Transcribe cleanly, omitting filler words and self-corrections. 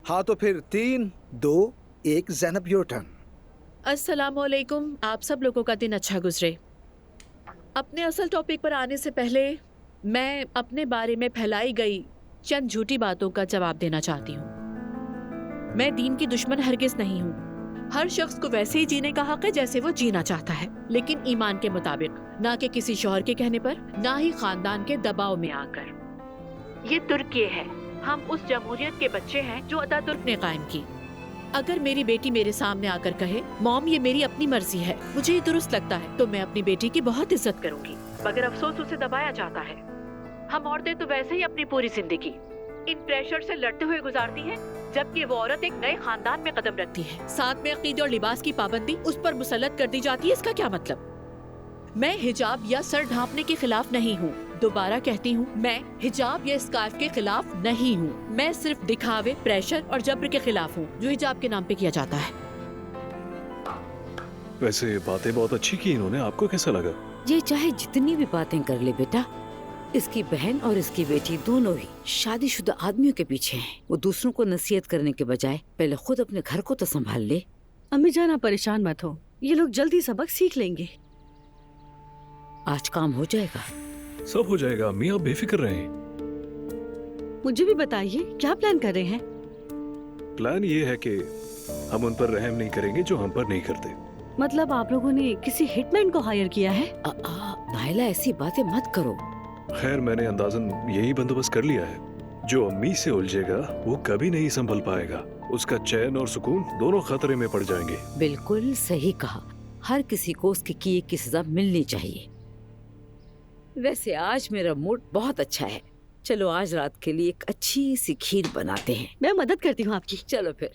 हाँ तो फिर 3, 2, 1 ज़ैनब योर टर्न। अस्सलामुअलैकुम। आप सब लोगों का दिन अच्छा गुजरे। अपने असल टॉपिक पर आने से पहले मैं अपने बारे में फैलाई गई चंद झूठी बातों का जवाब देना चाहती हूँ। मैं दीन की दुश्मन हरगिज नहीं हूँ। हर शख्स को वैसे ही जीने का हक है जैसे वो जीना चाहता है, लेकिन ईमान के मुताबिक, ना कि किसी शौहर के कहने पर, ना ही खानदान के दबाव में आकर। ये तुर्की है। हम उस जमहूरियत के बच्चे हैं जो अतातुर्क ने कायम की। अगर मेरी बेटी मेरे सामने आकर कहे, मॉम ये मेरी अपनी मर्जी है, मुझे ये दुरुस्त लगता है, तो मैं अपनी बेटी की बहुत इज्जत करूंगी, मगर अफसोस उसे दबाया जाता है। हम औरतें तो वैसे ही अपनी पूरी जिंदगी इन प्रेशर से लड़ते हुए गुजारती हैं, जबकि वो औरत एक नए खानदान में कदम रखती है। साथ में अकीदे और लिबास की पाबंदी उस पर मुसल्लत कर दी जाती है। इसका क्या मतलब? मैं हिजाब या सर ढांपने के खिलाफ नहीं हूँ। दोबारा कहती हूँ, मैं हिजाब या स्कार्फ के खिलाफ नहीं हूँ। मैं सिर्फ दिखावे, प्रेशर और जबर के खिलाफ हूँ जो हिजाब के नाम पे किया जाता है। वैसे बातें बहुत अच्छी की इन्होंने, आपको कैसा लगा? ये चाहे जितनी भी बातें कर ले बेटा, इसकी बहन और इसकी बेटी दोनों ही शादीशुदा आदमियों के पीछे हैं। वो दूसरों को नसीहत करने के बजाय पहले खुद अपने घर को तो संभाल ले। अम्मी जान आप परेशान मत हो, ये लोग जल्दी सबक सीख लेंगे। आज काम हो जाएगा। सब हो जाएगा अम्मी, आप बेफिक्र रहें। मुझे भी बताइए क्या प्लान कर रहे हैं? प्लान ये है कि हम उन पर रहम नहीं करेंगे जो हम पर नहीं करते। मतलब आप लोगों ने किसी हिटमैन को हायर किया है? नाइला ऐसी बातें मत करो। खैर मैंने अंदाजन यही बंदोबस्त कर लिया है। जो अम्मी से उलझेगा वो कभी नहीं संभल पाएगा। उसका चैन और सुकून दोनों खतरे में पड़ जाएंगे। बिल्कुल सही कहा। हर किसी को उसके किए की सजा मिलनी चाहिए। वैसे आज मेरा मूड बहुत अच्छा है। चलो आज रात के लिए एक अच्छी सी खीर बनाते हैं। मैं मदद करती हूँ आपकी। चलो फिर।